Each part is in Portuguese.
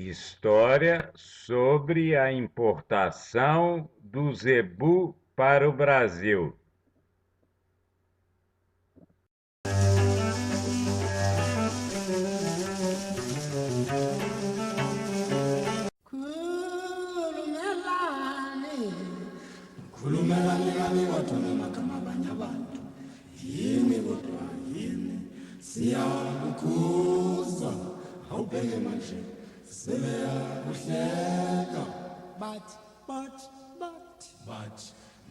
História sobre a importação do zebu para o Brasil. Khulumelani kami wathola amagama abanye abantu yini kodwa yini siyakukhuza awubheke manje sebeyakuhleka but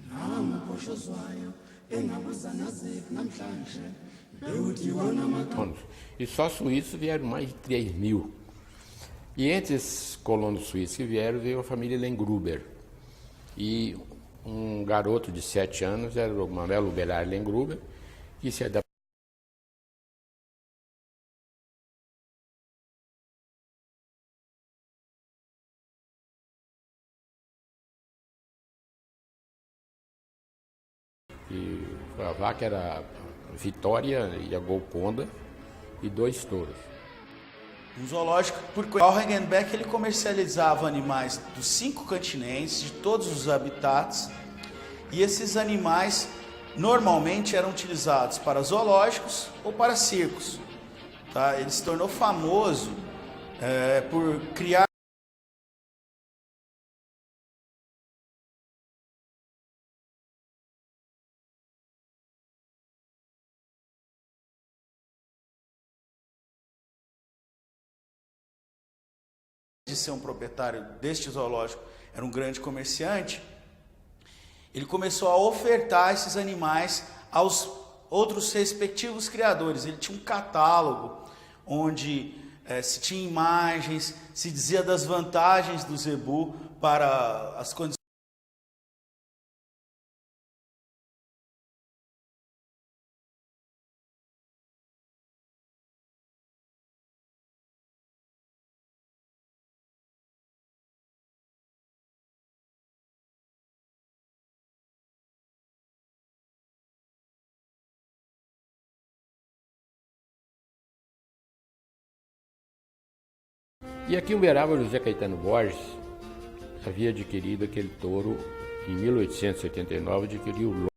namubhoshozwayo engabuza naziphi namhlanje bewuthi wona amagama. E só suíços vieram mais de 3.000. E entre esses colonos suíços que vieram, veio a família Lengruber. E um garoto de 7 anos era o Manuel Uberlari Lengruber, que se adaptou. E a vaca era Vitória e a Golconda e 2 touros. Um zoológico, porque o Hagenbeck ele comercializava animais dos 5 continentes, de todos os habitats, e esses animais normalmente eram utilizados para zoológicos ou para circos. Tá? Ele se tornou famoso por criar de ser um proprietário deste zoológico, era um grande comerciante. Ele começou a ofertar esses animais aos outros respectivos criadores. Ele tinha um catálogo onde se tinha imagens, se dizia das vantagens do zebu para as condições. E aqui em Uberaba, José Caetano Borges havia adquirido aquele touro em 1879, adquiriu o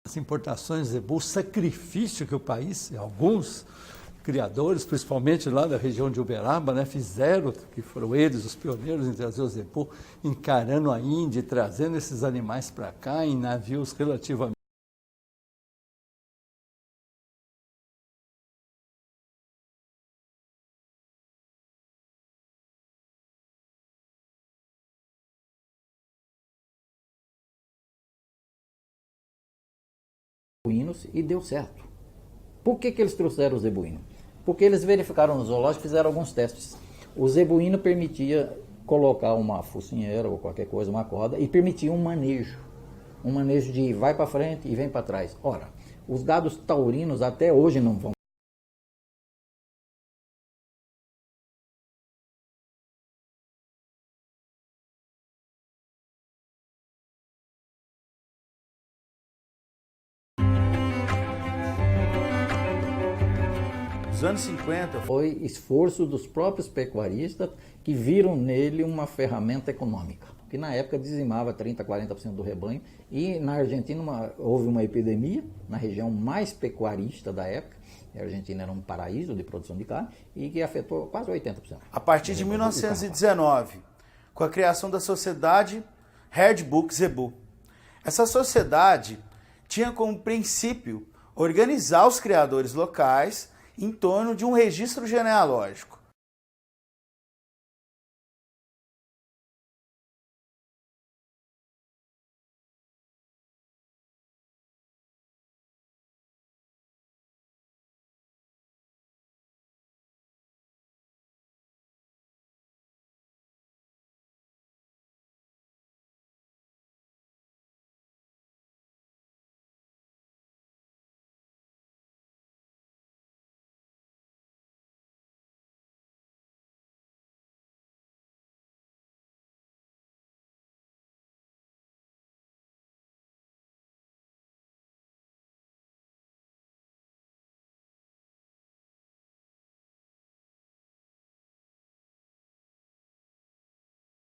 As importações de zebu, o sacrifício que o país, alguns criadores, principalmente lá da região de Uberaba, né, fizeram, que foram eles os pioneiros em trazer o zebu, encarando a Índia e trazendo esses animais para cá em navios relativamente. E deu certo. Por que eles trouxeram o zebuíno? Porque eles verificaram no zoológico, fizeram alguns testes. O zebuíno permitia colocar uma focinheira ou qualquer coisa, uma corda, e permitia um manejo de vai para frente e vem para trás. Ora, os gados taurinos até hoje não vão. Nos anos 50 Foi esforço dos próprios pecuaristas que viram nele uma ferramenta econômica, que na época dizimava 30%, 40% do rebanho, e na Argentina houve uma epidemia, na região mais pecuarista da época. A Argentina era um paraíso de produção de carne e que afetou quase 80%. A partir de 1919, com a criação da sociedade Herd Book Zebu. Essa sociedade tinha como princípio organizar os criadores locais em torno de um registro genealógico.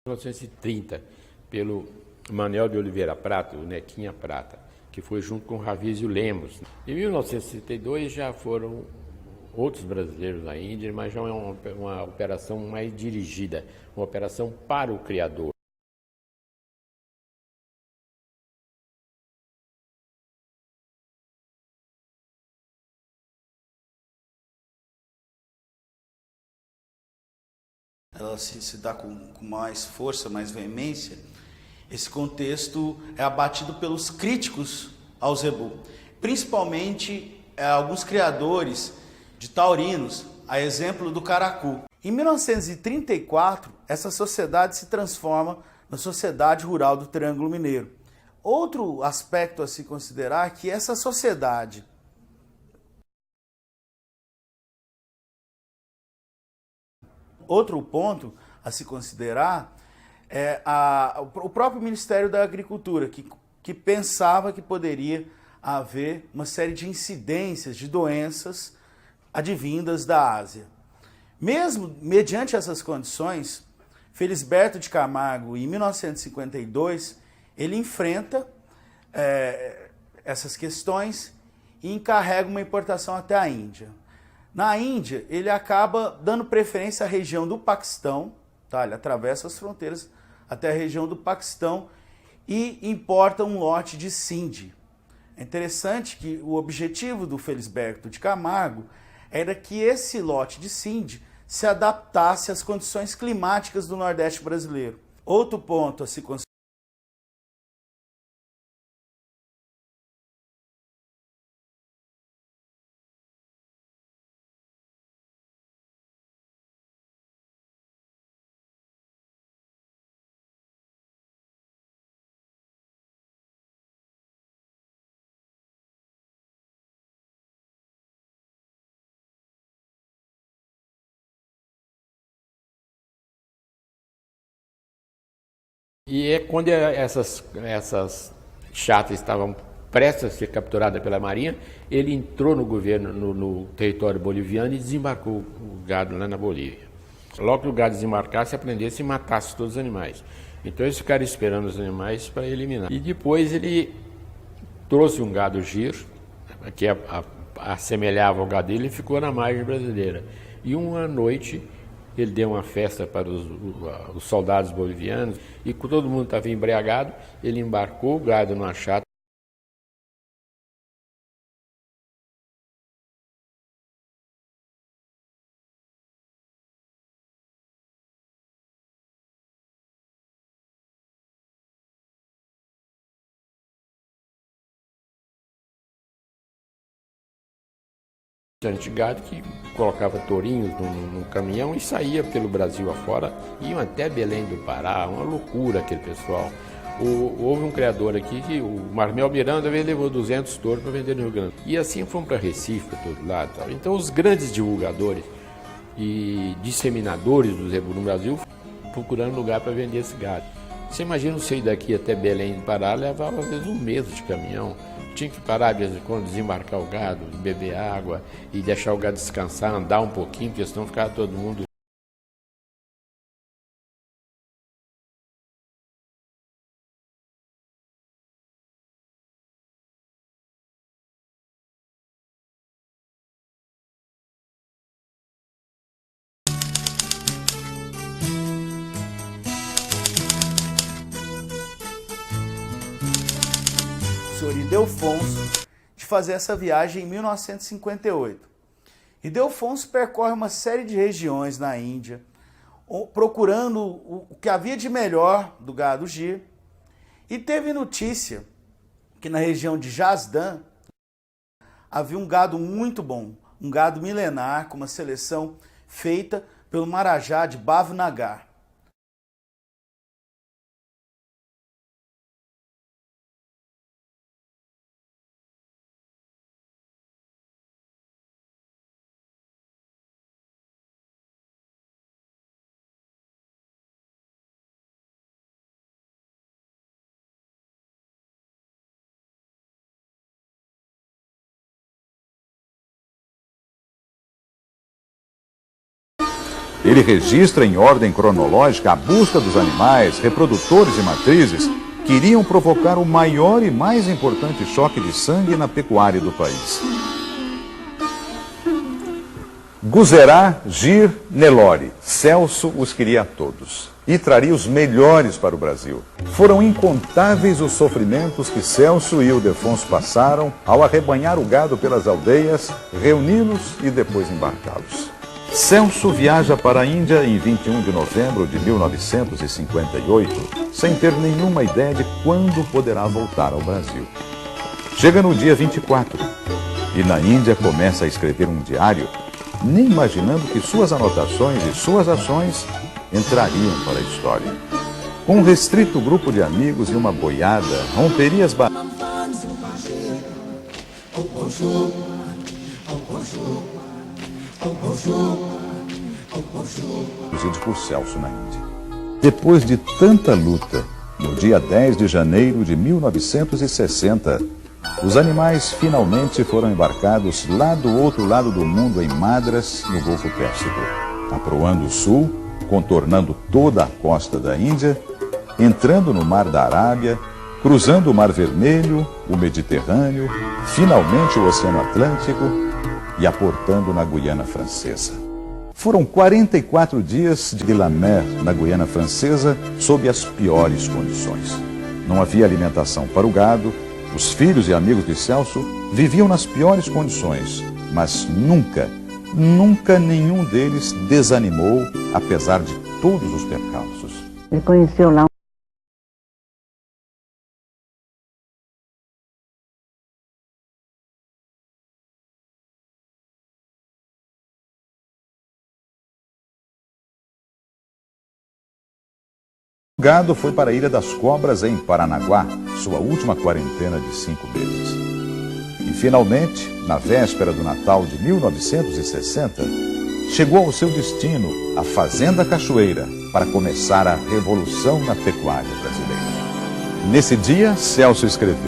Em 1930, pelo Manuel de Oliveira Prata, o Nequinha Prata, que foi junto com Ravizio Lemos. Em 1962 já foram outros brasileiros na Índia, mas já é uma operação mais dirigida, uma operação para o criador. Ela se dá com mais força, mais veemência. Esse contexto é abatido pelos críticos ao zebu, principalmente alguns criadores de taurinos, a exemplo do caracu. Em 1934, essa sociedade se transforma na Sociedade Rural do Triângulo Mineiro. Outro aspecto a se considerar é que essa sociedade Outro ponto a se considerar é o próprio Ministério da Agricultura, que pensava que poderia haver uma série de incidências de doenças advindas da Ásia. Mesmo mediante essas condições, Felisberto de Camargo, em 1952, ele enfrenta essas questões e encarrega uma importação até a Índia. Na Índia, ele acaba dando preferência à região do Paquistão, tá? Ele atravessa as fronteiras até a região do Paquistão e importa um lote de Sindhi. É interessante que o objetivo do Felisberto de Camargo era que esse lote de Sindhi se adaptasse às condições climáticas do Nordeste brasileiro. Outro ponto a se considerar E é quando essas cháteis estavam prestes a ser capturadas pela Marinha, ele entrou no governo, no território boliviano e desembarcou o gado lá na Bolívia. Logo que o gado desembarcasse, aprendesse e matasse todos os animais. Então eles ficaram esperando os animais para eliminar. E depois ele trouxe um gado giro, que assemelhava ao gado dele, e ficou na margem brasileira. E uma noite ele deu uma festa para os soldados bolivianos e quando todo mundo estava embriagado, ele embarcou o gado numa chata. De gado que colocava tourinhos num caminhão e saía pelo Brasil afora, iam até Belém do Pará, uma loucura aquele pessoal. Houve um criador aqui, que o Marmel Miranda, ele levou 200 touros para vender no Rio Grande. E assim fomos para Recife, para todo lado. Então os grandes divulgadores e disseminadores do zebu no Brasil procurando lugar para vender esse gado. Você imagina você ir daqui até Belém do Pará, levava às vezes um mês de caminhão. Tinha que parar de vez em quando, desembarcar o gado, beber água e deixar o gado descansar, andar um pouquinho, porque senão ficava todo mundo. senhor Ildefonso, de fazer essa viagem em 1958. Ildefonso percorre uma série de regiões na Índia, procurando o que havia de melhor do gado gir, e teve notícia que na região de Jasdan havia um gado muito bom, um gado milenar com uma seleção feita pelo Marajá de Bhavnagar. Ele registra em ordem cronológica a busca dos animais, reprodutores e matrizes que iriam provocar o maior e mais importante choque de sangue na pecuária do país. Guzerá, Gir, Nelore, Celso os queria a todos e traria os melhores para o Brasil. Foram incontáveis os sofrimentos que Celso e Ildefonso passaram ao arrebanhar o gado pelas aldeias, reuni-los e depois embarcá-los. Celso viaja para a Índia em 21 de novembro de 1958, sem ter nenhuma ideia de quando poderá voltar ao Brasil. Chega no dia 24 e na Índia começa a escrever um diário, nem imaginando que suas anotações e suas ações entrariam para a história. Com um restrito grupo de amigos e uma boiada, romperia as barreiras. Produzidos por Celso na Índia. Depois de tanta luta, no dia 10 de janeiro de 1960, os animais finalmente foram embarcados lá do outro lado do mundo, em Madras, no Golfo Pérsico, aproando o sul, contornando toda a costa da Índia, entrando no Mar da Arábia, cruzando o Mar Vermelho, o Mediterrâneo, finalmente o Oceano Atlântico e aportando na Guiana Francesa. Foram 44 dias de La Mer, na Guiana Francesa, sob as piores condições. Não havia alimentação para o gado, os filhos e amigos de Celso viviam nas piores condições, mas nunca nenhum deles desanimou, apesar de todos os percalços. Ele conheceu lá O gado foi para a Ilha das Cobras, em Paranaguá, sua última quarentena de 5 meses. E finalmente, na véspera do Natal de 1960, chegou ao seu destino, a Fazenda Cachoeira, para começar a revolução na pecuária brasileira. Nesse dia, Celso escreveu: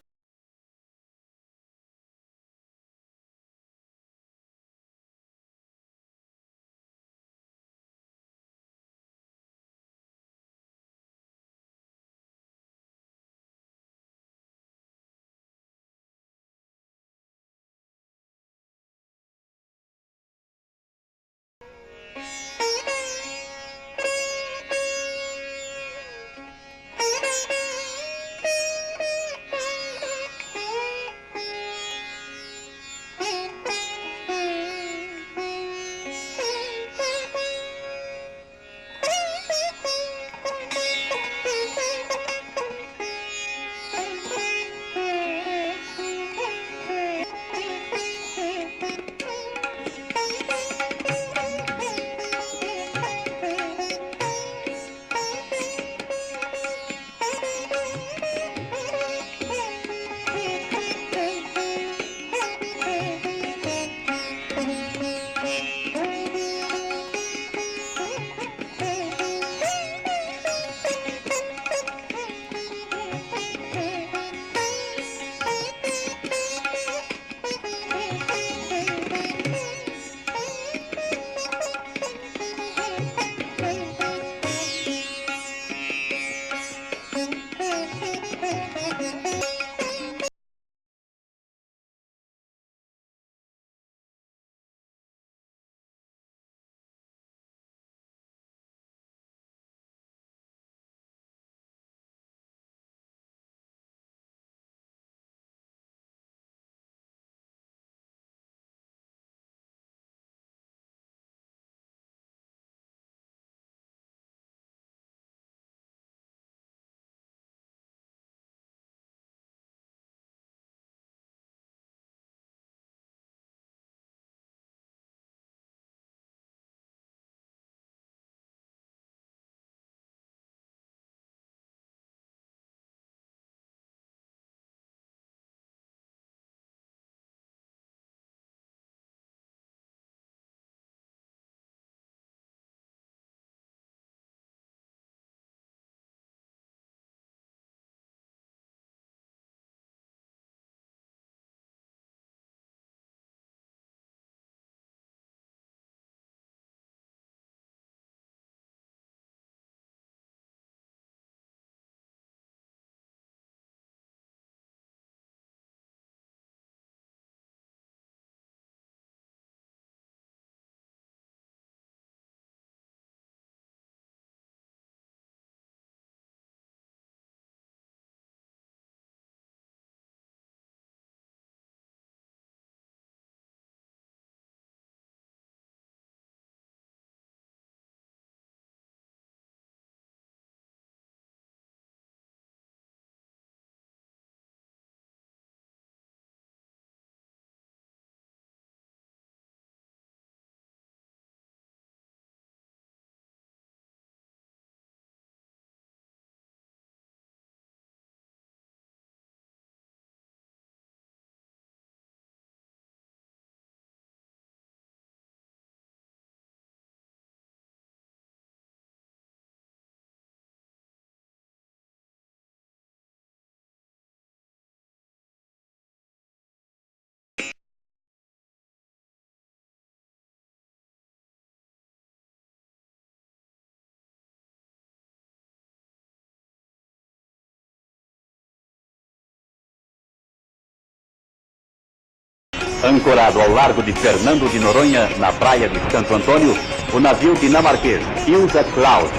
Ancorado ao largo de Fernando de Noronha, na praia de Santo Antônio, o navio dinamarquês Ilsa Claus,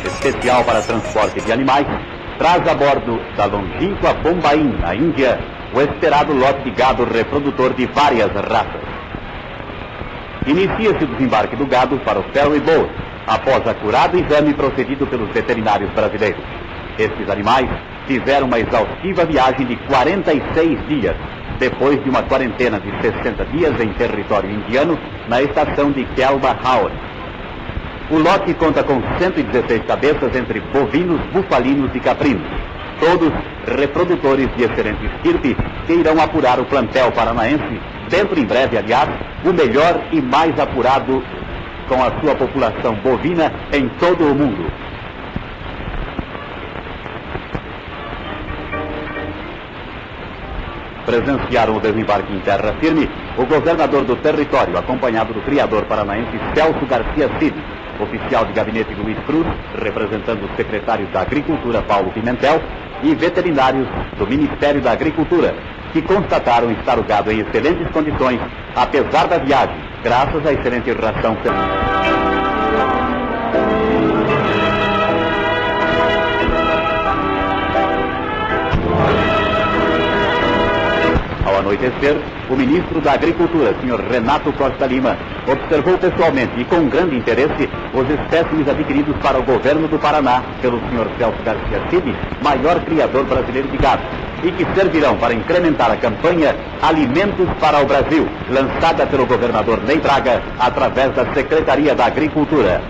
especial para transporte de animais, traz a bordo da longínqua Bombaim, na Índia, o esperado lote de gado reprodutor de várias raças. Inicia-se o desembarque do gado para o ferry boat, após acurado exame procedido pelos veterinários brasileiros. Estes animais fizeram uma exaustiva viagem de 46 dias, depois de uma quarentena de 60 dias em território indiano, na estação de Kelba House. O lote conta com 116 cabeças entre bovinos, bufalinos e caprinos, todos reprodutores de excelente estirpe que irão apurar o plantel paranaense, dentro em breve, aliás, o melhor e mais apurado com a sua população bovina em todo o mundo. Presenciaram o desembarque em terra firme o governador do território, acompanhado do criador paranaense Celso Garcia Cid, oficial de gabinete Luiz Cruz, representando os secretários da Agricultura Paulo Pimentel e veterinários do Ministério da Agricultura, que constataram estar o gado em excelentes condições, apesar da viagem, graças à excelente ração. Ao anoitecer, o ministro da Agricultura, Sr. Renato Costa Lima, observou pessoalmente e com grande interesse os espécimes adquiridos para o governo do Paraná pelo Sr. Celso Garcia Cid, maior criador brasileiro de gado, e que servirão para incrementar a campanha Alimentos para o Brasil, lançada pelo governador Ney Braga através da Secretaria da Agricultura.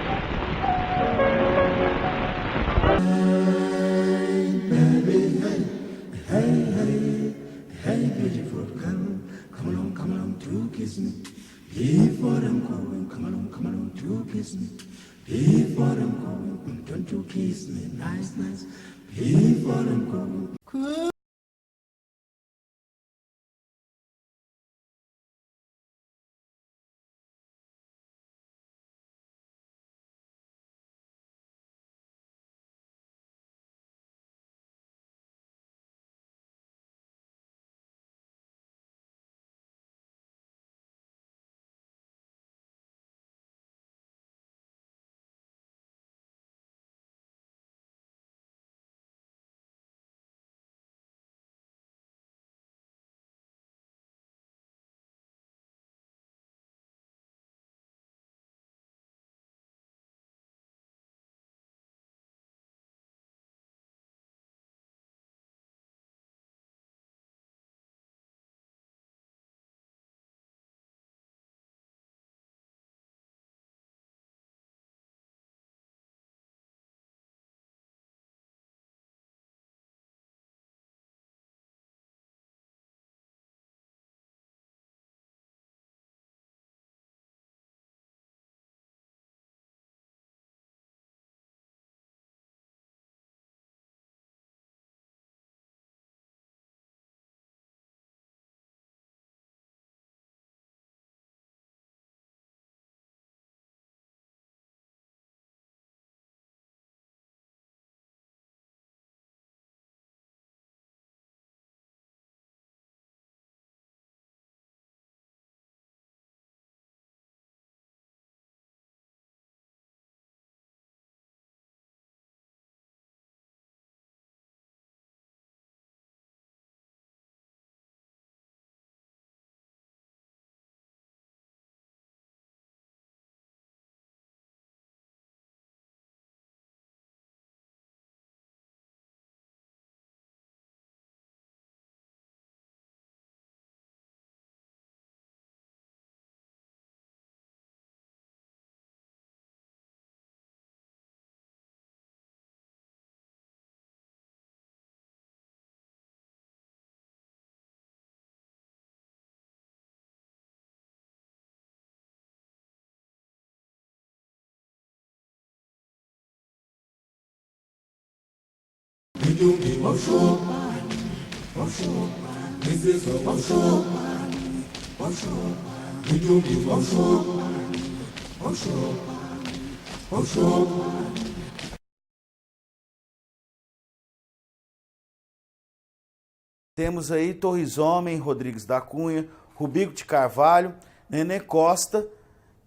Temos aí Torres Homem, Rodrigues da Cunha, Rubico de Carvalho, Nenê Costa,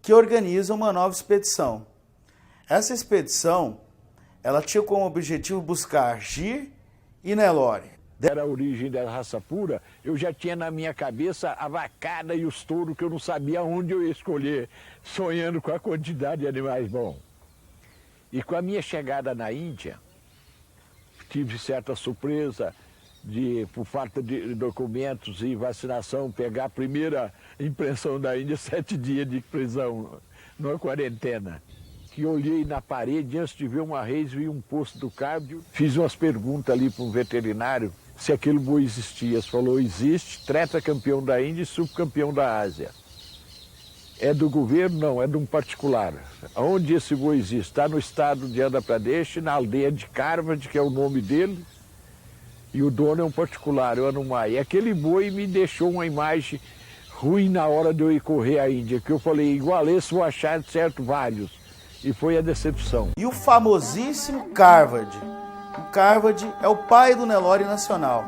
que organizam uma nova expedição. Essa expedição, ela tinha como objetivo buscar Gir e Nelore. Era a origem da raça pura, eu já tinha na minha cabeça a vacada e os touros que eu não sabia onde eu ia escolher, sonhando com a quantidade de animais bons. E com a minha chegada na Índia, tive certa surpresa de, por falta de documentos e vacinação, pegar a primeira impressão da Índia, 7 dias de prisão, numa quarentena. Que olhei na parede, antes de ver uma reis, vi um posto do Cardio, fiz umas perguntas ali para um veterinário se aquele boi existia. Ele falou, existe, tetracampeão da Índia e subcampeão da Ásia. É do governo? Não, é de um particular. Onde esse boi existe? Está no estado de Andhra Pradesh, na aldeia de Carvad, que é o nome dele, e o dono é um particular, o Anumai. E aquele boi me deixou uma imagem ruim na hora de eu ir correr à Índia, que eu falei, igual esse vou achar certo vários. E foi a decepção. E o famosíssimo Carvad. O Carvad é o pai do Nelore nacional.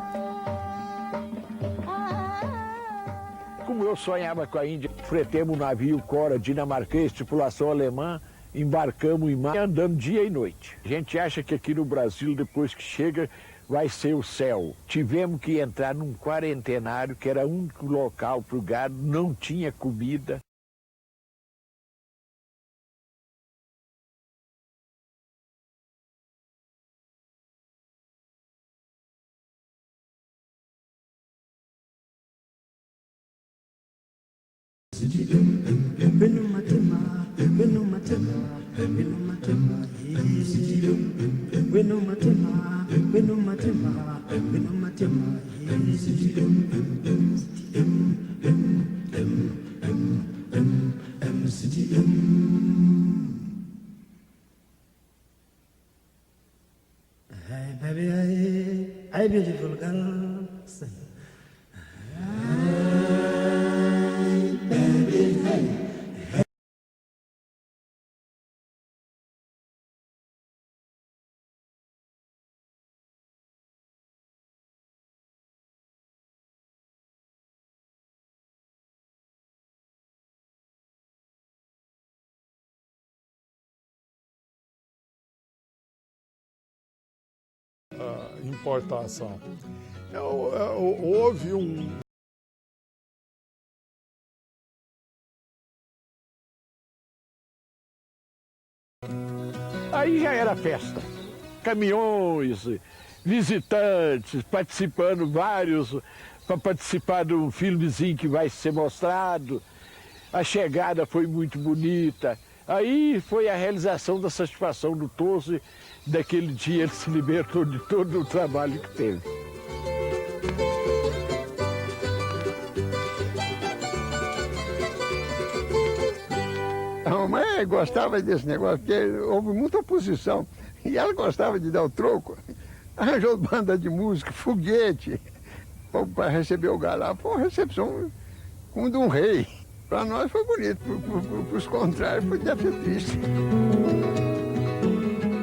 Como eu sonhava com a Índia, fretemos um navio Cora dinamarquês, tripulação alemã, embarcamos em mar, andando dia e noite. A gente acha que aqui no Brasil, depois que chega, vai ser o céu. Tivemos que entrar num quarentenário, que era o único local para o gado, não tinha comida. Hey baby, hey beautiful girl, sing. Hey baby, hey. Importação. Houve um... Aí já era festa. Caminhões, visitantes, participando vários, para participar de um filmezinho que vai ser mostrado. A chegada foi muito bonita. Aí foi a realização da satisfação do Toso. Daquele dia ele se libertou de todo o trabalho que teve. A mamãe gostava desse negócio, porque houve muita oposição. E ela gostava de dar o troco. Arranjou banda de música, foguete, para receber o galo lá. Foi uma recepção como de um rei. Para nós foi bonito, para os contrários deve ser triste.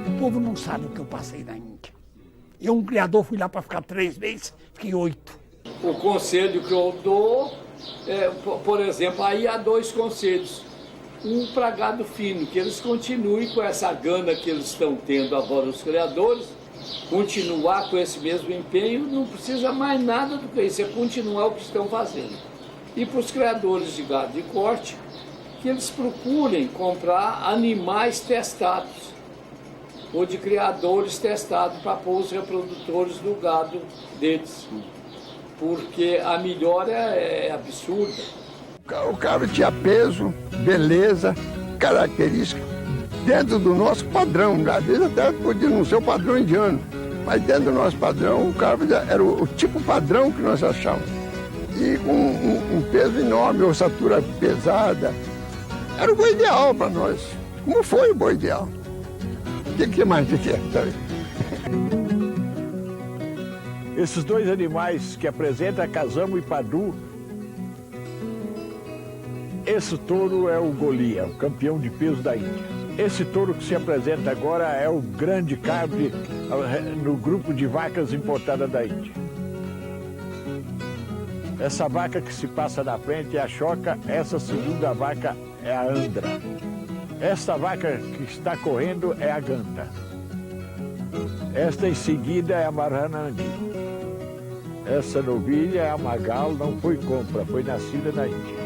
O povo não sabe o que eu passei na Índia. Eu, um criador, fui lá para ficar 3 meses, fiquei 8. O conselho que eu dou, por exemplo, aí há 2 conselhos. Um para gado fino, que eles continuem com essa gana que eles estão tendo agora, os criadores, continuar com esse mesmo empenho, não precisa mais nada do que isso, é continuar o que estão fazendo. E para os criadores de gado de corte, que eles procurem comprar animais testados, ou de criadores testados para pôr os reprodutores do gado deles, porque a melhora é absurda. O cara tinha peso, beleza, característica, dentro do nosso padrão. Às vezes até podia não ser o padrão indiano, mas dentro do nosso padrão, o cara era o tipo padrão que nós achávamos. E com um peso enorme, ossatura pesada. Era o boi ideal para nós. Como foi o boi ideal? O que mais você quer, sabe? Esses 2 animais que apresenta Casamo e Padu, esse touro é o Golia, o campeão de peso da Índia. Esse touro que se apresenta agora é o grande cabre no grupo de vacas importadas da Índia. Essa vaca que se passa na frente é a choca, essa segunda vaca é a andra. Esta vaca que está correndo é a ganta. Esta em seguida é a maranhão. Essa novilha é a magal, não foi compra, foi nascida na Índia.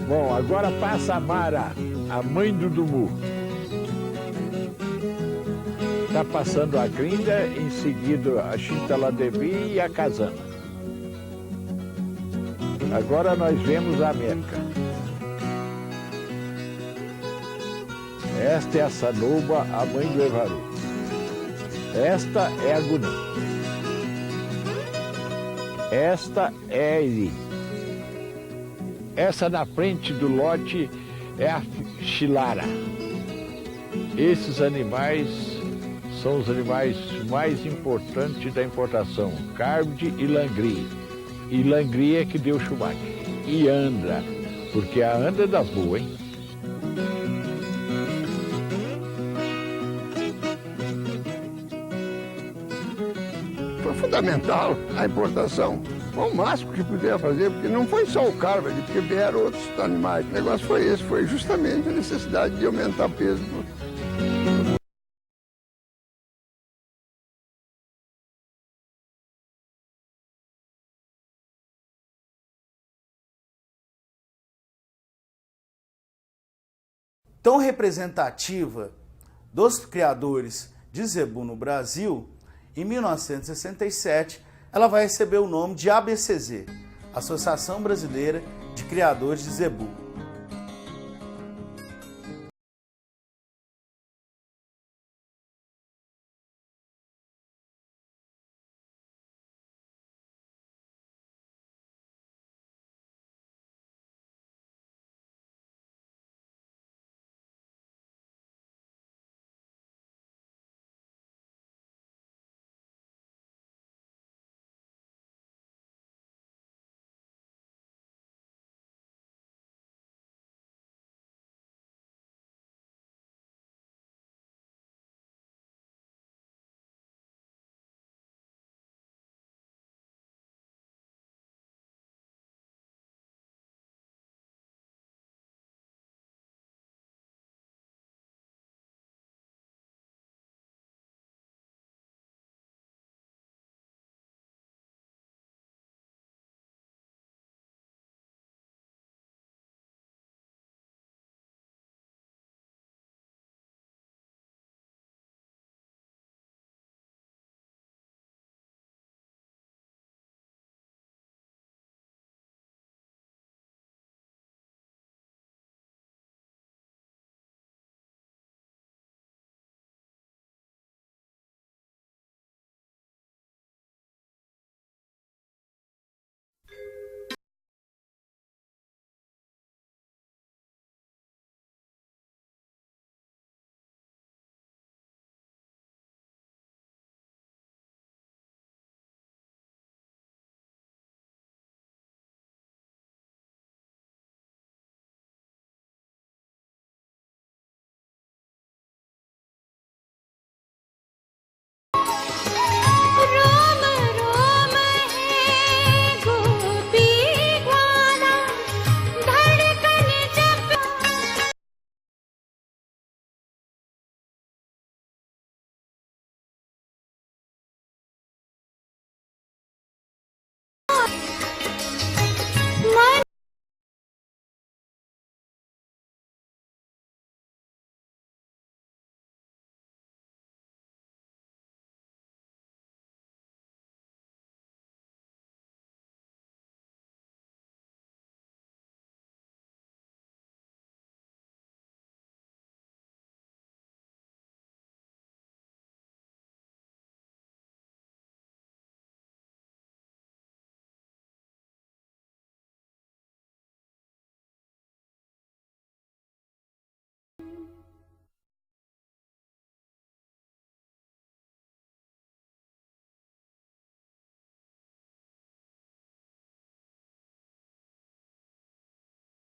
Bom, agora passa a Mara, a mãe do Dumu. Está passando a Grinda, em seguida a Chintaladevi e a Casana. Agora nós vemos a Meca. Esta é a Sanoba, a mãe do Evaru. Esta é a Gunã. Esta é a Eri. Essa na frente do lote é a Chilara. Esses animais são os animais mais importantes da importação, Carvide e Langri. E Langri é que deu Schumacher. E Andra, porque a Andra é das boas, hein? Foi fundamental a importação. Foi o máximo que podia fazer, porque não foi só o Carvide, porque vieram outros animais. O negócio foi esse, foi justamente a necessidade de aumentar o peso. Tão representativa dos criadores de zebu no Brasil, em 1967, ela vai receber o nome de ABCZ, Associação Brasileira de Criadores de Zebu.